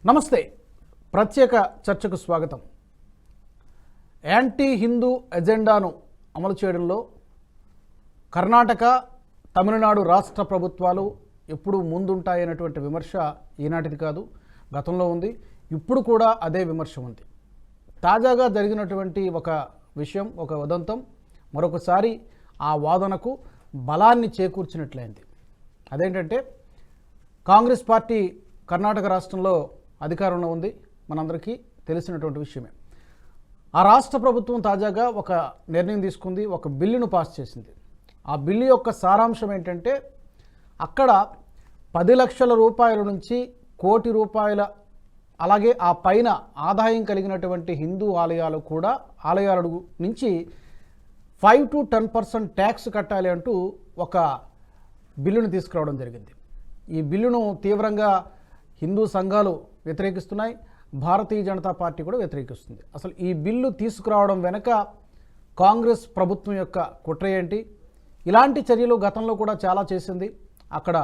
నమస్తే. ప్రత్యేక చర్చకు స్వాగతం. యాంటీ హిందూ ఎజెండాను అమలు చేయడంలో కర్ణాటక, తమిళనాడు రాష్ట్ర ప్రభుత్వాలు ఎప్పుడు ముందుంటాయనేటువంటి విమర్శ ఈనాటిది కాదు, గతంలో ఉంది. ఇప్పుడు కూడా అదే విమర్శ ఉంది. తాజాగా జరిగినటువంటి ఒక విషయం, ఒక ఉదంతం మరొకసారి ఆ వాదనకు బలాన్ని చేకూర్చినట్లయింది. అదేంటంటే కాంగ్రెస్ పార్టీ కర్ణాటక రాష్ట్రంలో అధికారంలో ఉంది, మనందరికీ తెలిసినటువంటి విషయమే. ఆ రాష్ట్ర ప్రభుత్వం తాజాగా ఒక నిర్ణయం తీసుకుంది, ఒక బిల్లును పాస్ చేసింది. ఆ బిల్లు యొక్క సారాంశం ఏంటంటే అక్కడ 10 లక్షల రూపాయల నుంచి కోటి రూపాయల, అలాగే ఆ పైన ఆదాయం కలిగినటువంటి హిందూ ఆలయాల నుంచి 5 to 10% ట్యాక్స్ కట్టాలి అంటూ ఒక బిల్లును తీసుకురావడం జరిగింది. ఈ బిల్లును తీవ్రంగా హిందూ సంఘాలు వ్యతిరేకిస్తున్నాయి, భారతీయ జనతా పార్టీ కూడా వ్యతిరేకిస్తుంది. అసలు ఈ బిల్లు తీసుకురావడం వెనక కాంగ్రెస్ ప్రభుత్వం యొక్క కుట్ర ఏంటి? ఇలాంటి చర్యలు గతంలో కూడా చాలా చేసింది. అక్కడ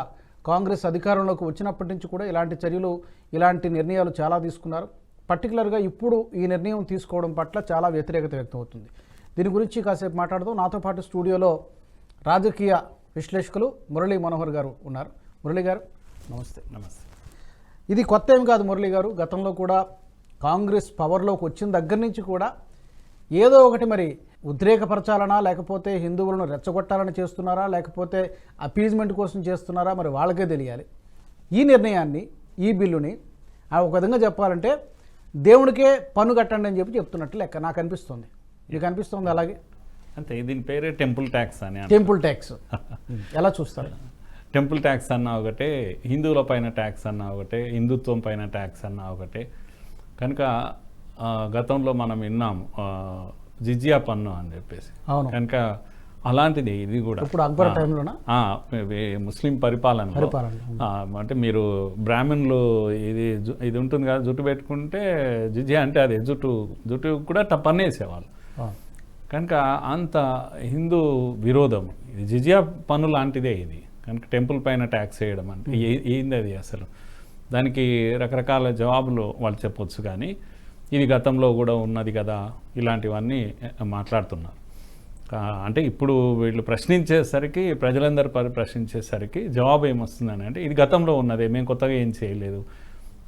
కాంగ్రెస్ అధికారంలోకి వచ్చినప్పటి నుంచి కూడా ఇలాంటి చర్యలు, ఇలాంటి నిర్ణయాలు చాలా తీసుకున్నారు. పర్టికులర్గా ఇప్పుడు ఈ నిర్ణయం తీసుకోవడం పట్ల చాలా వ్యతిరేకత వ్యక్తమవుతుంది. దీని గురించి కాసేపు మాట్లాడుతూ నాతో పాటు స్టూడియోలో రాజకీయ విశ్లేషకులు మురళీ మనోహర్ గారు ఉన్నారు. మురళీ గారు నమస్తే. నమస్తే. ఇది కొత్త ఏం కాదు మురళీ గారు, గతంలో కూడా కాంగ్రెస్ పవర్లోకి వచ్చిన దగ్గర నుంచి కూడా ఏదో ఒకటి మరి ఉద్రేకపరచాలనా, లేకపోతే హిందువులను రెచ్చగొట్టాలని చేస్తున్నారా, లేకపోతే అపీజ్మెంట్ కోసం చేస్తున్నారా, మరి వాళ్ళకే తెలియాలి. ఈ నిర్ణయాన్ని, ఈ బిల్లుని ఒక విధంగా చెప్పాలంటే దేవుడికే పన్ను కట్టండి అని చెప్తున్నట్టు లెక్క నాకు అనిపిస్తుంది. మీకు అనిపిస్తుంది అలాగే? అంతే. దీని పేరే టెంపుల్ ట్యాక్స్ అని. టెంపుల్ ట్యాక్స్ ఎలా చూస్తారు? టెంపుల్ ట్యాక్స్ అన్నా ఒకటే, హిందువుల పైన ట్యాక్స్ అన్నా ఒకటే, హిందుత్వం పైన ట్యాక్స్ అన్నా ఒకటే. కనుక గతంలో మనం విన్నాము జిజియా పన్ను అని చెప్పేసి. కనుక అలాంటిది ఇది కూడా. ఇప్పుడు అక్బర్ టైంలోనా ముస్లిం పరిపాలన అంటే మీరు బ్రాహ్మణులు ఇది ఉంటుంది కదా, జుట్టు పెట్టుకుంటే జిజియా అంటే అది జుట్టు కూడా పన్నేసేవాళ్ళు. కనుక అంత హిందూ విరోధం ఇది. జిజియా పన్ను లాంటిదే ఇది. కనుక టెంపుల్ పైన ట్యాక్స్ వేయడం అంటే ఏంది అది? అసలు దానికి రకరకాల జవాబులు వాళ్ళు చెప్పొచ్చు, కానీ ఇది గతంలో కూడా ఉన్నది కదా, ఇలాంటివన్నీ మాట్లాడుతున్నారు. అంటే ఇప్పుడు వీళ్ళు ప్రశ్నించేసరికి, ప్రజలందరూ ప్రశ్నించేసరికి జవాబు ఏమొస్తుందని అంటే ఇది గతంలో ఉన్నదే, మేము కొత్తగా ఏం చేయలేదు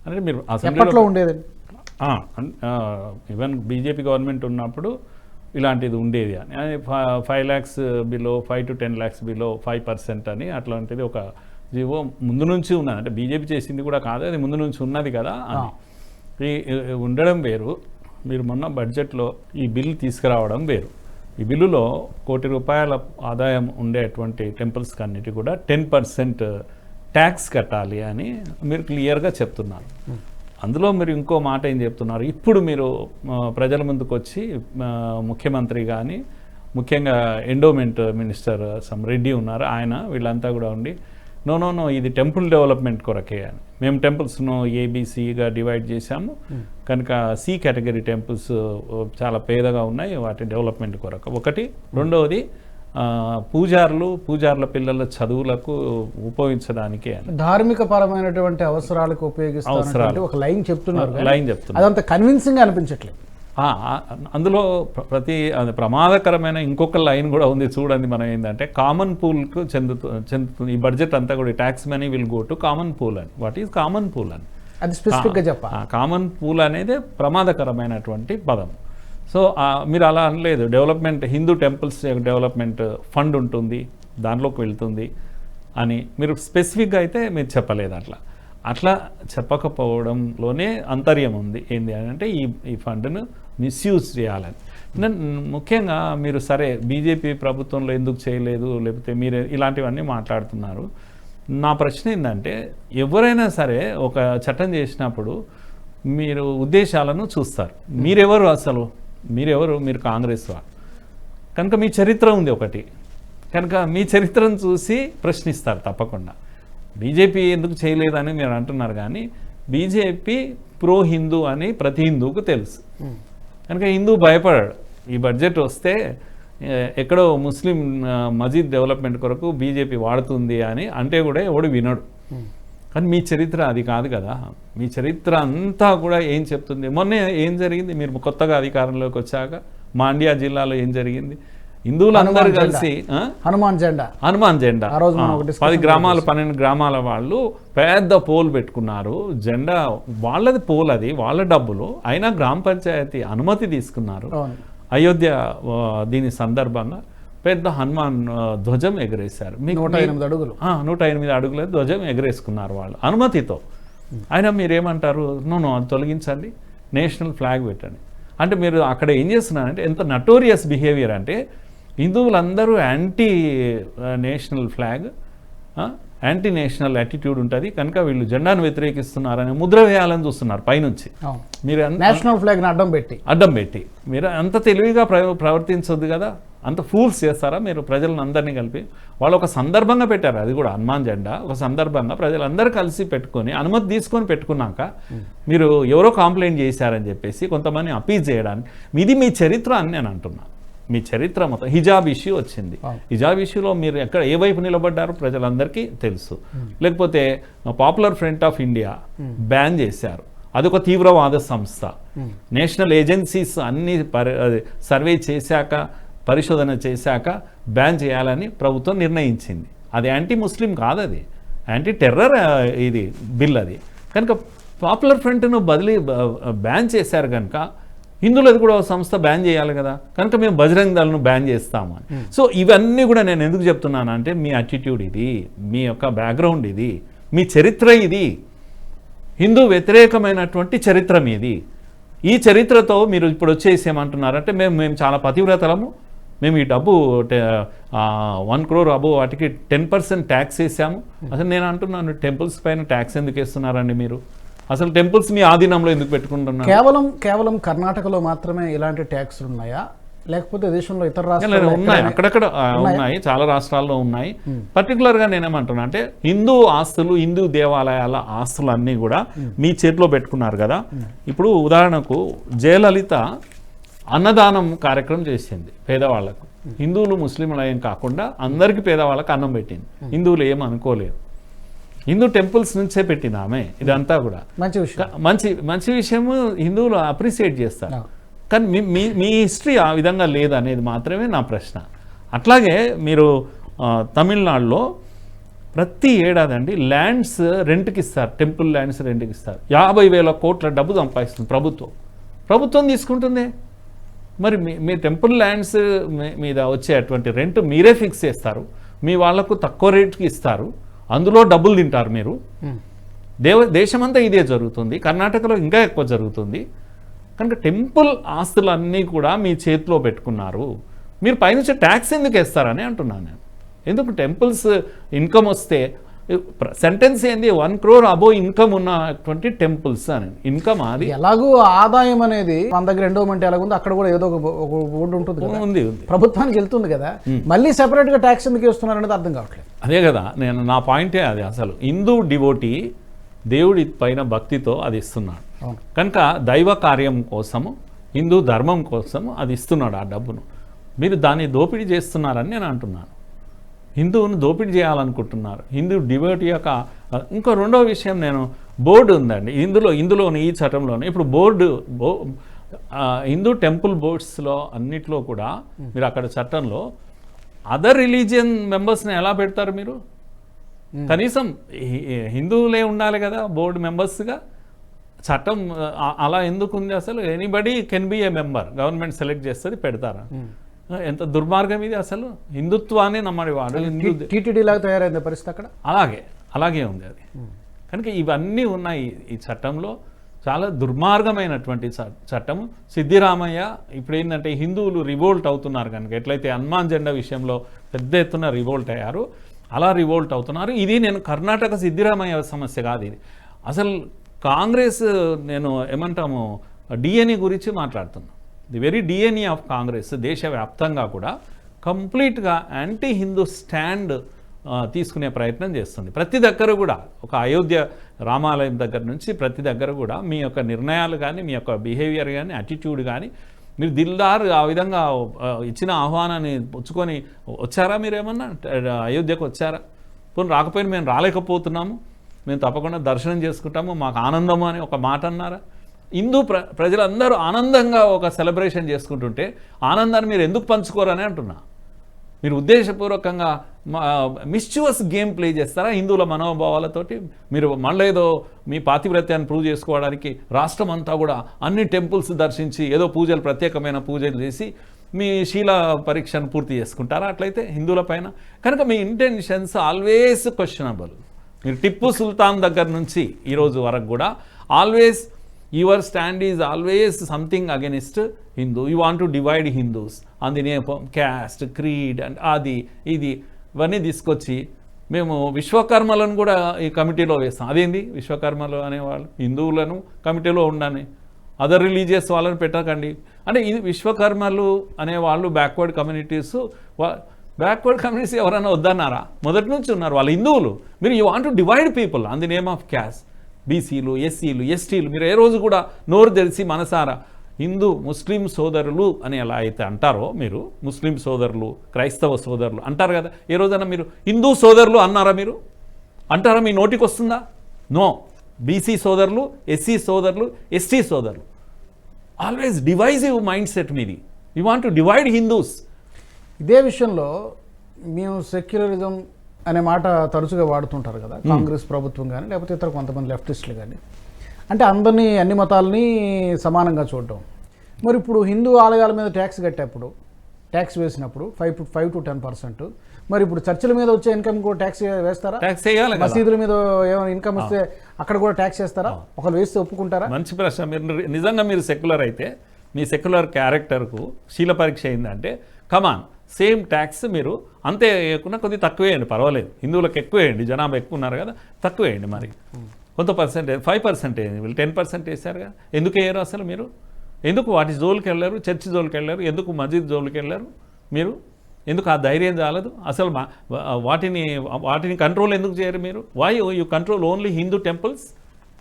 అంటే. మీరు అసెంబ్లీలో ఉండేది, ఈవెన్ బీజేపీ గవర్నమెంట్ ఉన్నప్పుడు ఇలాంటిది ఉండేది అని. 5 lakhs below, 5 to 10 lakhs below 5% అని అట్లాంటిది ఒక జీవో ముందు నుంచి ఉన్నది. అంటే బీజేపీ చేసింది కూడా కాదు, అది ముందు నుంచి ఉన్నది కదా అని. ఉండడం వేరు, మీరు మొన్న బడ్జెట్లో ఈ బిల్లు తీసుకురావడం వేరు. ఈ బిల్లులో 1 కోటి రూపాయల ఆదాయం ఉండేటువంటి టెంపుల్స్కి అన్నిటి కూడా 10% ట్యాక్స్ కట్టాలి అని మీరు క్లియర్గా చెప్తున్నారు. అందులో మీరు ఇంకో మాట ఏం చెప్తున్నారు, ఇప్పుడు మీరు ప్రజల ముందుకు వచ్చి ముఖ్యమంత్రి కానీ, ముఖ్యంగా ఎండోమెంట్ మినిస్టర్ రెడ్డి ఉన్నారు, ఆయన వీళ్ళంతా కూడా ఉండి నో ఇది టెంపుల్ డెవలప్మెంట్ కొరకే అని. మేము టెంపుల్స్ను ఏబిసిగా డివైడ్ చేశాము, కనుక సి కేటగిరీ టెంపుల్స్ చాలా పేదగా ఉన్నాయి, వాటి డెవలప్మెంట్ కొరకు ఒకటి. రెండవది పూజారుల పిల్లల చదువులకు ఉపయోగించడానికి, ధార్మిక పరమైనటువంటి అవసరాలకు ఉపయోగిస్తారు ఒక లైన్ చెప్తున్నారు. అదంతా కన్విన్సింగ్ అనిపించట్లేదు. అందులో ప్రమాదకరమైన ఇంకొక లైన్ కూడా ఉంది చూడండి. మనం ఏంటంటే కామన్ పూల్కు చెందుతుంది ఈ బడ్జెట్ అంతా కూడా. Tax money will go to common pool అని. వాట్ ఈజ్ కామన్ పూల్ అని అది స్పెసిఫిక్గా చెప్పాలి. కామన్ పూల్ అనేది ప్రమాదకరమైనటువంటి పదం. సో మీరు అలా అనలేదు. Development, Hindu temples development fund ఉంటుంది, దాంట్లోకి వెళ్తుంది అని మీరు స్పెసిఫిక్గా అయితే మీరు చెప్పలేదు. అట్లా చెప్పకపోవడంలోనే అంతర్యం ఉంది. ఏంటి అని అంటే ఈ ఫండ్ను మిస్యూజ్ చేయాలని. ముఖ్యంగా మీరు సరే బీజేపీ ప్రభుత్వంలో ఎందుకు చేయలేదు, లేకపోతే మీరు ఇలాంటివన్నీ మాట్లాడుతున్నారు. నా ప్రశ్న ఏంటంటే, ఎవరైనా సరే ఒక చట్టం చేసినప్పుడు మీరు ఉద్దేశాలను చూస్తారు. మీరు కాంగ్రెస్ వారు కనుక మీ చరిత్ర ఉంది ఒకటి, కనుక మీ చరిత్రను చూసి ప్రశ్నిస్తారు తప్పకుండా. బీజేపీ ఎందుకు చేయలేదని మీరు అంటున్నారు, కానీ బీజేపీ ప్రో హిందూ అని ప్రతి హిందూకు తెలుసు. కనుక హిందూ భయపడాడు. ఈ బడ్జెట్ వస్తే ఎక్కడో ముస్లిం మజీద్ డెవలప్మెంట్ కొరకు బీజేపీ వాడుతుంది అని అంటే కూడా ఎవడు వినడు. కానీ మీ చరిత్ర అది కాదు కదా. మీ చరిత్ర అంతా కూడా ఏం చెప్తుంది? మొన్న ఏం జరిగింది? మీరు కొత్తగా అధికారంలోకి వచ్చాక మాండ్యా జిల్లాలో ఏం జరిగింది? హిందువులందరూ కలిసి హనుమాన్ జెండా 10 గ్రామాలు 12 గ్రామాల వాళ్ళు పెద్ద పోల్ పెట్టుకున్నారు. జెండా వాళ్ళది పోల్, అది వాళ్ళ డబ్బులు అయినా గ్రామ పంచాయతీ అనుమతి తీసుకున్నారు. అయోధ్య దీని సందర్భంగా పెద్ద హనుమాన్ ధ్వజం ఎగరేశారు. 108 అడుగుల ధ్వజం ఎగరేసుకున్నారు వాళ్ళు అనుమతితో. అయినా మీరేమంటారు? అది తొలగించండి, నేషనల్ ఫ్లాగ్ పెట్టండి అంటే మీరు అక్కడ ఏం చేస్తున్నారంటే ఎంత నటోరియస్ బిహేవియర్ అంటే హిందువులందరూ anti national flag, anti national attitude ఉంటుంది కనుక వీళ్ళు జెండాను వ్యతిరేకిస్తున్నారని ముద్ర వేయాలని చూస్తున్నారు పైనుంచి. మీరు నేషనల్ ఫ్లాగ్ని అడ్డం పెట్టి మీరు అంత తెలివిగా ప్రవర్తించొద్దు కదా. అంత ఫూల్స్ చేస్తారా మీరు ప్రజలను అందరినీ కలిపి? వాళ్ళు ఒక సందర్భంగా పెట్టారు, అది కూడా హనుమాన్ జెండా ఒక సందర్భంగా ప్రజలందరూ కలిసి పెట్టుకొని అనుమతి తీసుకొని పెట్టుకున్నాక మీరు ఎవరో కంప్లైంట్ చేశారని చెప్పేసి కొంతమంది అపీల్ చేయడానికి ఇది మీ చరిత్ర అని నేను అంటున్నా. మీ చరిత్ర మొత్తం హిజాబ్ ఇష్యూ వచ్చింది. హిజాబ్ ఇష్యూలో మీరు ఎక్కడ ఏ వైపు నిలబడ్డారో ప్రజలందరికీ తెలుసు. లేకపోతే popular front of India ban చేశారు, అదొక తీవ్రవాద సంస్థ. నేషనల్ ఏజెన్సీస్ అన్ని సర్వే చేశాక పరిశోధన చేశాక బ్యాన్ చేయాలని ప్రభుత్వం నిర్ణయించింది. అది యాంటీ ముస్లిం కాదు, అది యాంటీ టెర్రర్ ఇది బిల్. అది కనుక పాపులర్ ఫ్రంట్ను బ్యాన్ చేశారు కనుక హిందువులది కూడా సంస్థ బ్యాన్ చేయాలి కదా. కనుక మేము బజరంగ్ దళను బ్యాన్ చేస్తాము అని. సో ఇవన్నీ కూడా నేను ఎందుకు చెప్తున్నాను అంటే మీ యాటిట్యూడ్ ఇది, మీ యొక్క బ్యాక్గ్రౌండ్ ఇది, మీ చరిత్ర ఇది, హిందూ వ్యతిరేకమైనటువంటి చరిత్ర మీది. ఈ చరిత్రతో మీరు ఇప్పుడు వచ్చేసి ఏమంటున్నారంటే మేము చాలా పతివ్రతలము, మేము ఈ డబ్బు 1 crore అబో వాటికి 10% ట్యాక్స్ వేసాము. అసలు నేను అంటున్నాను టెంపుల్స్ పైన ట్యాక్స్ ఎందుకు వేస్తున్నారండి మీరు? అసలు టెంపుల్స్ మీ ఆధీనంలో ఎందుకు పెట్టుకుంటున్నారు? కేవలం కర్ణాటకలో మాత్రమే ఇలాంటి ట్యాక్స్లు ఉన్నాయా, లేకపోతే దేశంలో ఇతర రాష్ట్రాల్లో ఉన్నాయి? అక్కడక్కడ ఉన్నాయి, చాలా రాష్ట్రాల్లో ఉన్నాయి. పర్టికులర్గా నేనేమంటున్నా అంటే హిందూ ఆస్తులు, హిందూ దేవాలయాల ఆస్తులు అన్నీ కూడా మీ చేతిలో పెట్టుకున్నారు కదా. ఇప్పుడు ఉదాహరణకు జయలలిత అన్నదానం కార్యక్రమం చేసింది పేదవాళ్లకు. హిందువులు ముస్లింలు ఏం కాకుండా అందరికీ పేదవాళ్ళకి అన్నం పెట్టింది. హిందువులు ఏం అనుకోలేరు. హిందూ టెంపుల్స్ నుంచే పెట్టింది ఆమె. ఇదంతా కూడా మంచి విషయము, హిందువులు అప్రిసియేట్ చేస్తారు. కానీ మీ హిస్టరీ ఆ విధంగా లేదనేది మాత్రమే నా ప్రశ్న. అట్లాగే మీరు తమిళనాడులో ప్రతి ఏడాది అండి ల్యాండ్స్ రెంట్కి ఇస్తారు, టెంపుల్ ల్యాండ్స్ రెంట్కి ఇస్తారు. 50,000 కోట్ల డబ్బు సంపాదిస్తుంది ప్రభుత్వం తీసుకుంటుంది. మరి మీ టెంపుల్ ల్యాండ్స్ మీద వచ్చేటువంటి రెంట్ మీరే ఫిక్స్ చేస్తారు, మీ వాళ్లకు తక్కువ రేట్కి ఇస్తారు, అందులో డబ్బులు తింటారు మీరు. దేశమంతా ఇదే జరుగుతుంది, కర్ణాటకలో ఇంకా ఎక్కువ జరుగుతుంది. కనుక టెంపుల్ ఆస్తులన్నీ కూడా మీ చేతిలో పెట్టుకున్నారు. మీరు పైనుంచి ట్యాక్స్ ఎందుకు వేస్తారని అంటున్నాను నేను. ఎందుకు టెంపుల్స్ ఇన్కమ్ వస్తే సెంటెన్స్ ఏంది 1 crore అబో ఇన్కమ్ ఉన్నటువంటి టెంపుల్స్ అని ఇన్కమ్. అది ఎలాగో ఆదాయం అనేది మన దగ్గర ఎండోమెంట్ ఎలాగుంది అక్కడ కూడా ఏదో ఒక బోర్డు ఉంటుంది, ఉంది ప్రభుత్వానికి వెళ్తుంది కదా. మళ్ళీ సెపరేట్గా ట్యాక్స్ ఎందుకు వేస్తున్నారు అనేది అర్థం కావట్లేదు. అదే కదా నా పాయింటే అది. అసలు హిందూ డివోటీ దేవుడి పైన భక్తితో అది ఇస్తున్నాడు కనుక దైవ కార్యం కోసము, హిందూ ధర్మం కోసము అది ఇస్తున్నాడు ఆ డబ్బును. మీరు దాన్ని దోపిడీ చేస్తున్నారని నేను అంటున్నాను. హిందువును దోపిడీ చేయాలనుకుంటున్నారు హిందూ డివోటీ యొక్క. ఇంకో రెండవ విషయం, నేను బోర్డు ఉందండి ఇందులోని ఈ చట్టంలోనే. ఇప్పుడు హిందూ టెంపుల్ బోర్డ్స్లో అన్నిట్లో కూడా మీరు అక్కడ చట్టంలో అదర్ రిలీజియన్ మెంబర్స్ని ఎలా పెడతారు మీరు? కనీసం హిందువులే ఉండాలి కదా బోర్డు మెంబర్స్గా. చట్టం అలా ఎందుకు ఉంది అసలు? Anybody can be a member, government select చేస్తుంది, పెడతారా? ఎంత దుర్మార్గం ఇది అసలు. హిందుత్వాన్ని నమ్మడి వాడు టీటీడీ లాగా తయారైంది పరిస్థితి అక్కడ. అలాగే ఉంది అది. కనుక ఇవన్నీ ఉన్నాయి ఈ చట్టంలో. చాలా దుర్మార్గమైనటువంటి చట్టము. సిద్ధిరామయ్య ఇప్పుడు ఏంటంటే హిందువులు రివోల్ట్ అవుతున్నారు కనుక, ఎట్లయితే హనుమాన్ జెండా విషయంలో పెద్ద ఎత్తున రివోల్ట్ అయ్యారు అలా రివోల్ట్ అవుతున్నారు. ఇది నేను కర్ణాటక సిద్ధిరామయ్య సమస్య కాదు ఇది. అసలు కాంగ్రెస్ నేను ఏమంటాము డిఎన్ఏ గురించి మాట్లాడుతున్నాను. The very DNA of Congress దేశవ్యాప్తంగా కూడా కంప్లీట్గా యాంటీ హిందూ స్టాండ్ తీసుకునే ప్రయత్నం చేస్తుంది. ప్రతి దగ్గర కూడా ఒక అయోధ్య రామాలయం దగ్గర నుంచి ప్రతి దగ్గర కూడా మీ యొక్క నిర్ణయాలు కానీ, మీ యొక్క బిహేవియర్ కానీ, యాటిట్యూడ్ కానీ, మీరు దిల్దార్ ఆ విధంగా ఇచ్చిన ఆహ్వానాన్ని పుచ్చుకొని వచ్చారా? మీరేమన్నా అయోధ్యకు వచ్చారా? పోనీ రాకపోయినా మేము రాలేకపోతున్నాము. మేము తప్పకుండా దర్శనం చేసుకుంటాము, మాకు ఆనందము అని ఒక మాట అన్నారా? హిందూ ప్రజలందరూ ఆనందంగా ఒక సెలబ్రేషన్ చేసుకుంటుంటే ఆనందాన్ని మీరు ఎందుకు పంచుకోరని అంటున్నా. మీరు ఉద్దేశపూర్వకంగా మిస్చ్యువస్ గేమ్ ప్లే చేస్తారా హిందువుల మనోభావాలతోటి? మీరు మళ్ళీ ఏదో మీ పాతివ్రత్యాన్ని ప్రూవ్ చేసుకోవడానికి రాష్ట్రం అంతా కూడా అన్ని టెంపుల్స్ దర్శించి ఏదో పూజలు, ప్రత్యేకమైన పూజలు చేసి మీ శీల పరీక్షను పూర్తి చేసుకుంటారా అట్లయితే హిందువుల పైన? కనుక మీ ఇంటెన్షన్స్ ఆల్వేస్ క్వశ్చనబుల్. మీరు టిప్పు సుల్తాన్ దగ్గర నుంచి ఈరోజు వరకు కూడా always your stand is always something against Hindu. You want to divide Hindus on the name of caste, creed and అది ఇది ఇవన్నీ తీసుకొచ్చి మేము విశ్వకర్మలను కూడా ఈ కమిటీలో వేస్తాం. అదేంది విశ్వకర్మలు అనేవాళ్ళు? హిందువులను కమిటీలో ఉండని, అదర్ రిలీజియస్ వాళ్ళని పెట్టకండి అంటే ఇది విశ్వకర్మలు అనేవాళ్ళు బ్యాక్వర్డ్ కమ్యూనిటీస్. బ్యాక్వర్డ్ కమ్యూనిటీస్ ఎవరైనా వద్దన్నారా? మొదటి నుంచి ఉన్నారు వాళ్ళు హిందువులు. మీరు you want to divide people on the name of caste. బీసీలు, ఎస్సీలు, ఎస్టీలు మీరు ఏ రోజు కూడా నోరు తెరిచి మనసారా హిందూ ముస్లిం సోదరులు అని ఎలా అయితే అంటారో, మీరు ముస్లిం సోదరులు, క్రైస్తవ సోదరులు అంటారు కదా, ఏ రోజైనా మీరు హిందూ సోదరులు అన్నారా? మీరు అంటారా? మీ నోటికి వస్తుందా? నో. బీసీ సోదరులు, ఎస్సీ సోదరులు, ఎస్టీ సోదరులు. ఆల్వేస్ డివైజివ్ మైండ్ సెట్ మీది. You want to divide Hindus. ఇదే విషయంలో మేము సెక్యులరిజం అనే మాట తరచుగా వాడుతుంటారు కదా కాంగ్రెస్ ప్రభుత్వం కానీ లేకపోతే ఇతర కొంతమంది లెఫ్టిస్టులు కానీ. అంటే అందరినీ, అన్ని మతాలని సమానంగా చూడటం. మరి ఇప్పుడు హిందూ ఆలయాల మీద ట్యాక్స్ కట్టేప్పుడు, ట్యాక్స్ వేసినప్పుడు 5 to 10%, మరి ఇప్పుడు చర్చిల మీద వచ్చే ఇన్కమ్ కూడా ట్యాక్స్ వేస్తారా? ట్యాక్స్ వేయాలి. మసీదుల మీద ఏమైనా ఇన్కమ్ వస్తే అక్కడ కూడా ట్యాక్స్ వేస్తారా? ఒకరు వేస్తే ఒప్పుకుంటారా? మంచి ప్రశ్న. మీరు నిజంగా మీరు సెక్యులర్ అయితే, మీ సెక్యులర్ క్యారెక్టర్కు శీల పరీక్ష అయిందంటే కమాన్ సేమ్ ట్యాక్స్ మీరు అంతే వేయకుండా కొద్దిగా తక్కువ వేయండి, పర్వాలేదు. హిందువులకు ఎక్కువ వేయండి, జనాభా ఎక్కువ ఉన్నారు కదా, తక్కువ వేయండి. మరి కొంత పర్సెంటేజ్ 5% వీళ్ళు 10% వేశారుగా. ఎందుకు వేయరు అసలు మీరు? ఎందుకు వాటి జోలికి వెళ్ళారు? చర్చి జోలికి వెళ్ళారు? ఎందుకు మస్జిద్ జోలికి వెళ్ళారు మీరు? ఎందుకు ఆ ధైర్యం చాలదు? అసలు వాటిని కంట్రోల్ ఎందుకు చేయరు మీరు? Why you control only Hindu temples?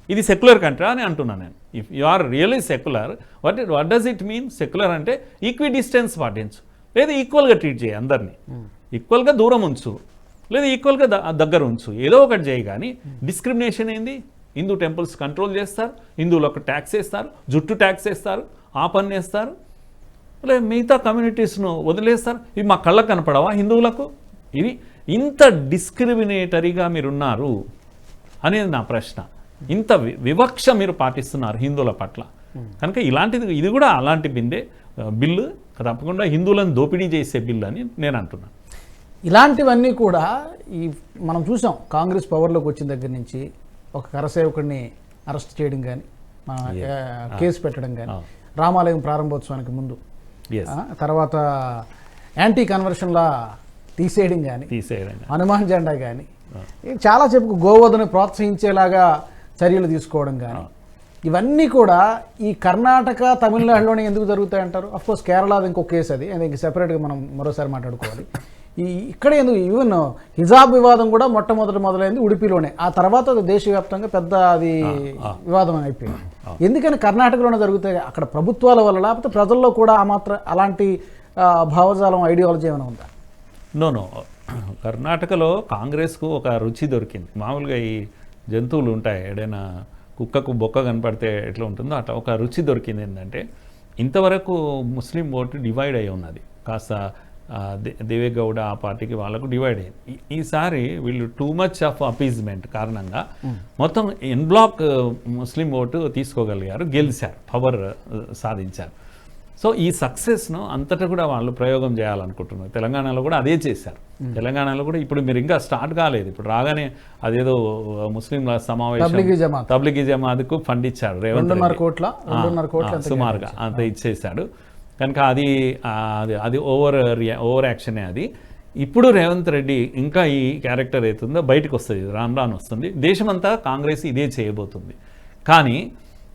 ఇది సెక్యులర్ కంట్రీ అని అంటున్నాను నేను. If you are really secular, what does it mean? Secular అంటే ఈక్వి డిస్టెన్స్ పాటించు, లేదా ఈక్వల్గా ట్రీట్ చేయి అందరినీ. ఈక్వల్గా దూరం ఉంచు, లేదా ఈక్వల్గా దగ్గర ఉంచు, ఏదో ఒకటి చేయి. కానీ డిస్క్రిమినేషన్ ఏంది? హిందూ టెంపుల్స్ కంట్రోల్ చేస్తారు, హిందువులకు ట్యాక్స్ వేస్తారు, జుట్టు ట్యాక్స్ వేస్తారు, ఆ పని వేస్తారు, లేదా మిగతా కమ్యూనిటీస్ను వదిలేస్తారు. ఇవి మా కళ్ళకు కనపడవా హిందువులకు? ఇది ఇంత డిస్క్రిమినేటరీగా మీరున్నారు అనేది నా ప్రశ్న. ఇంత వివక్ష మీరు పాటిస్తున్నారు హిందువుల పట్ల. కనుక ఇలాంటిది, ఇది కూడా అలాంటి బిల్లు తప్పకుండా హిందువులను దోపిడీ చేసే బిల్లు అని నేను అంటున్నాను. ఇలాంటివన్నీ కూడా మనం చూసాం కాంగ్రెస్ పవర్లోకి వచ్చిన దగ్గర నుంచి. ఒక కరసేవకుడిని అరెస్ట్ చేయడం కానీ, కేసు పెట్టడం కానీ, రామాలయం ప్రారంభోత్సవానికి ముందు, తర్వాత యాంటీ కన్వర్షన్లా తీసేయడం కానీ, హనుమాన్ జెండా కానీ, చాలా చెప్పు గోవధను ప్రోత్సహించేలాగా చర్యలు తీసుకోవడం కానీ, ఇవన్నీ కూడా ఈ కర్ణాటక, తమిళనాడులోనే ఎందుకు జరుగుతాయంటారు? అఫ్కోర్స్ కేరళది ఇంకో కేసు, అది ఇంక సెపరేట్గా మనం మరోసారి మాట్లాడుకోవాలి. ఇక్కడ ఎందుకు? ఈవెన్ హిజాబ్ వివాదం కూడా మొదలైంది ఉడిపిలోనే. ఆ తర్వాత అది దేశవ్యాప్తంగా పెద్ద అది వివాదం అయిపోయింది. ఎందుకని కర్ణాటకలోనే జరుగుతాయి? అక్కడ ప్రభుత్వాల వల్ల, లేకపోతే ప్రజల్లో కూడా ఆ మాత్రం అలాంటి భావజాలం, ఐడియాలజీ ఏమైనా ఉందా? నో. కర్ణాటకలో కాంగ్రెస్కు ఒక రుచి దొరికింది. మామూలుగా ఈ జంతువులు ఉంటాయి, ఏదైనా కుక్కకు బొక్క కనపడితే ఎట్లా ఉంటుందో అట్లా ఒక రుచి దొరికింది. ఏంటంటే ఇంతవరకు ముస్లిం ఓటు డివైడ్ అయి ఉన్నది, కాస్త దేవేగౌడ ఆ పార్టీకి వాళ్ళకు డివైడ్ అయింది. ఈసారి వీళ్ళు టూ మచ్ ఆఫ్ అపీజ్మెంట్ కారణంగా మొత్తం ఎన్ బ్లాక్ ముస్లిం ఓటు తీసుకోగలిగారు, గెలిచారు, పవర్ సాధించారు. సో ఈ సక్సెస్ను అంతటా కూడా వాళ్ళు ప్రయోగం చేయాలనుకుంటున్నారు. తెలంగాణలో కూడా అదే చేశారు. తెలంగాణలో కూడా ఇప్పుడు మీరు ఇంకా స్టార్ట్ కాలేదు, ఇప్పుడు రాగానే అదేదో ముస్లింల సమావేశం తబ్లిగీ జమాత్కు ఫండ్ ఇచ్చారు రేవంత్ రెడ్డి, సుమారుగా అంత ఇచ్చేశాడు. కనుక అది ఓవర్ యాక్షనే అది. ఇప్పుడు రేవంత్ రెడ్డి ఇంకా ఈ క్యారెక్టర్ అవుతుందో బయటకు వస్తుంది, రాను వస్తుంది. దేశమంతా కాంగ్రెస్ ఇదే చేయబోతుంది. కానీ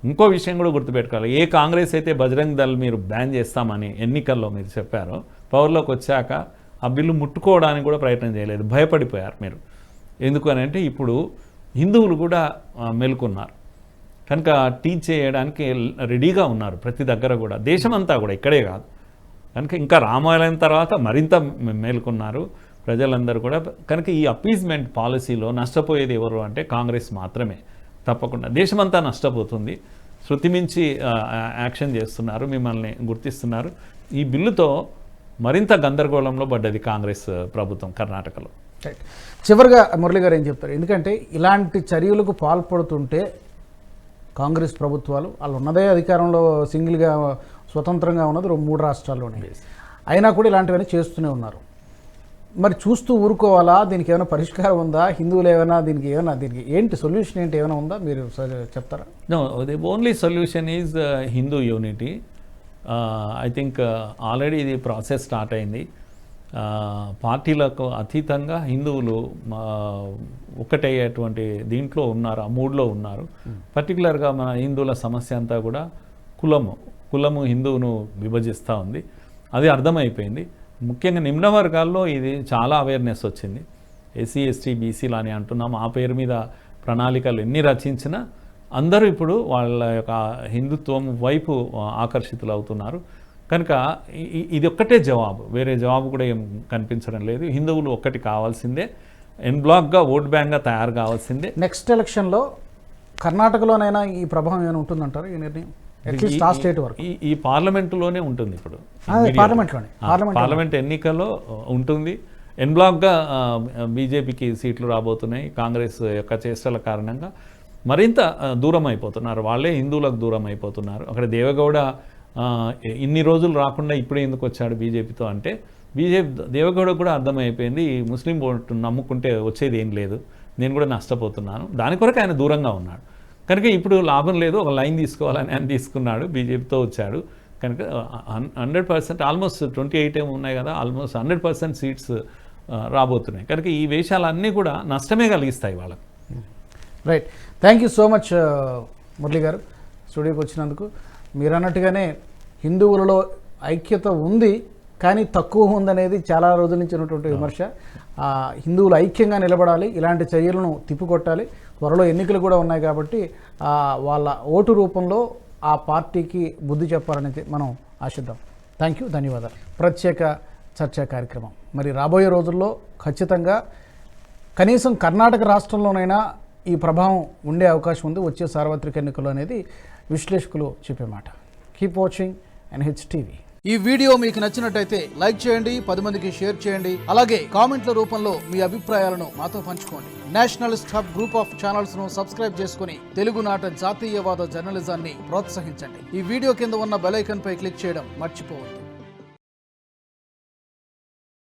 ఇంకో విషయం కూడా గుర్తుపెట్టుకోవాలి. ఏ కాంగ్రెస్ అయితే బజరంగ్ దళ్ మీరు బ్యాన్ చేస్తామని ఎన్నికల్లో మీరు చెప్పారో, పవర్లోకి వచ్చాక ఆ బిల్లు ముట్టుకోవడానికి కూడా ప్రయత్నం చేయలేదు, భయపడిపోయారు మీరు. ఎందుకు అని అంటే ఇప్పుడు హిందువులు కూడా మేల్కొన్నారు కనుక టీచ్ చేయడానికి రెడీగా ఉన్నారు ప్రతి దగ్గర కూడా, దేశమంతా కూడా, ఇక్కడే కాదు. కనుక ఇంకా రామాలయం తర్వాత మరింత మేల్కొన్నారు. ప్రజలందరూ కూడా. కనుక ఈ అపీజ్మెంట్ పాలసీలో నష్టపోయేది ఎవరు అంటే కాంగ్రెస్ మాత్రమే. తప్పకుండా దేశమంతా నష్టపోతుంది. శృతిమించి యాక్షన్ చేస్తున్నారు, మిమ్మల్ని గుర్తిస్తున్నారు. ఈ బిల్లుతో మరింత గందరగోళంలో పడ్డది కాంగ్రెస్ ప్రభుత్వం కర్ణాటకలో. చివరిగా మురళి గారు ఏం చెప్తారు? ఎందుకంటే ఇలాంటి చర్యలకు పాల్పడుతుంటే కాంగ్రెస్ ప్రభుత్వాలు వాళ్ళు ఉన్నదే అధికారంలో సింగిల్గా స్వతంత్రంగా ఉన్నది 3 రాష్ట్రాల్లోనే, అయినా కూడా ఇలాంటివన్నీ చేస్తూనే ఉన్నారు. మరి చూస్తూ ఊరుకోవాలా? దీనికి ఏమైనా పరిష్కారం ఉందా? హిందువులు ఏమైనా దీనికి ఏంటి సొల్యూషన్ ఏంటి ఏమైనా ఉందా? మీరు చెప్తారా? No, the only solution is Hindu unity. I think already ఇది ప్రాసెస్ స్టార్ట్ అయింది. పార్టీలకు అతీతంగా హిందువులు ఒకటయ్యేటువంటి దీంట్లో ఉన్నారు, ఆ మూడ్లో ఉన్నారు. పర్టికులర్గా మన హిందువుల సమస్య అంతా కూడా కులము హిందువును విభజిస్తూ ఉంది. అది అర్థమైపోయింది. ముఖ్యంగా నిమ్న వర్గాల్లో ఇది చాలా అవేర్నెస్ వచ్చింది. ఎస్సీ ఎస్టీ బీసీలు అని అంటున్నాం. ఆ పేరు మీద ప్రణాళికలు ఎన్ని రచించినా అందరూ ఇప్పుడు వాళ్ళ యొక్క హిందుత్వం వైపు ఆకర్షితులు అవుతున్నారు. కనుక ఇది ఒక్కటే జవాబు, వేరే జవాబు కూడా ఏం కనిపించడం లేదు. హిందువులు ఒక్కటి కావాల్సిందే, ఎన్ బ్లాక్గా ఓట్ బ్యాంక్గా తయారు కావాల్సిందే. నెక్స్ట్ ఎలక్షన్లో కర్ణాటకలోనైనా ఈ ప్రభావం ఏమైనా ఉంటుందంటారు? ఈ నిర్ణయం అట్లీస్ట్ ఆ స్టేట్ వరకు ఈ పార్లమెంటులోనే ఉంటుంది. ఇప్పుడు పార్లమెంట్ ఎన్నికల్లో ఉంటుంది. ఎన్ బ్లాక్గా బీజేపీకి సీట్లు రాబోతున్నాయి. కాంగ్రెస్ యొక్క చేష్టల కారణంగా మరింత దూరం అయిపోతున్నారు. వాళ్ళే హిందువులకు దూరం అయిపోతున్నారు. అక్కడ దేవగౌడ ఇన్ని రోజులు రాకుండా ఇప్పుడే ఎందుకు వచ్చాడు బీజేపీతో అంటే, దేవగౌడ కూడా అర్థమైపోయింది, ఈ ముస్లిం ఓటు నమ్ముకుంటే వచ్చేది ఏం లేదు, నేను కూడా నష్టపోతున్నాను, దాని కొరకు ఆయన దూరంగా ఉన్నాడు. కనుక ఇప్పుడు లాభం లేదు, ఒక లైన్ తీసుకోవాలని ఆయన తీసుకున్నాడు, బీజేపీతో వచ్చాడు. కనుక 100% ఆల్మోస్ట్ 28 ఏమో ఉన్నాయి కదా, ఆల్మోస్ట్ 100% సీట్స్ రాబోతున్నాయి. కనుక ఈ వేషాలన్నీ కూడా నష్టమే కలిగిస్తాయి వాళ్ళకు. Right, thank you so much Murali గారు స్టూడియోకి వచ్చినందుకు. మీరు అన్నట్టుగానే హిందువులలో ఐక్యత ఉంది, కానీ తక్కువ ఉందనేది చాలా రోజుల నుంచి ఉన్నటువంటి విమర్శ. హిందువులు ఐక్యంగా నిలబడాలి, ఇలాంటి చర్యలను తిప్పికొట్టాలి. త్వరలో ఎన్నికలు కూడా ఉన్నాయి కాబట్టి వాళ్ళ ఓటు రూపంలో ఆ పార్టీకి బుద్ధి చెప్పాలనేది మనం ఆశిద్దాం. థ్యాంక్ యూ, ధన్యవాదాలు. ప్రత్యేక చర్చా కార్యక్రమం మరి రాబోయే రోజుల్లో ఖచ్చితంగా కనీసం కర్ణాటక రాష్ట్రంలోనైనా ఈ ప్రభావం ఉండే అవకాశం ఉంది వచ్చే సార్వత్రిక ఎన్నికల్లో అనేది విశ్లేషకులు చెప్పే మాట. Keep watching NH TV. ఈ వీడియో మీకు నచ్చినట్టయితే లైక్ చేయండి, 10 మందికి షేర్ చేయండి. అలాగే కామెంట్ల రూపంలో మీ అభిప్రాయాలను మాతో పంచుకోండి. Nationalist hub group of channels ను సబ్స్క్రైబ్ చేసుకుని తెలుగునాట జాతీయవాద జర్నలిజాన్ని ప్రోత్సహించండి. ఈ వీడియో కింద ఉన్న బెల్ ఐకాన్ పై క్లిక్ చేయడం మర్చిపోవద్దు.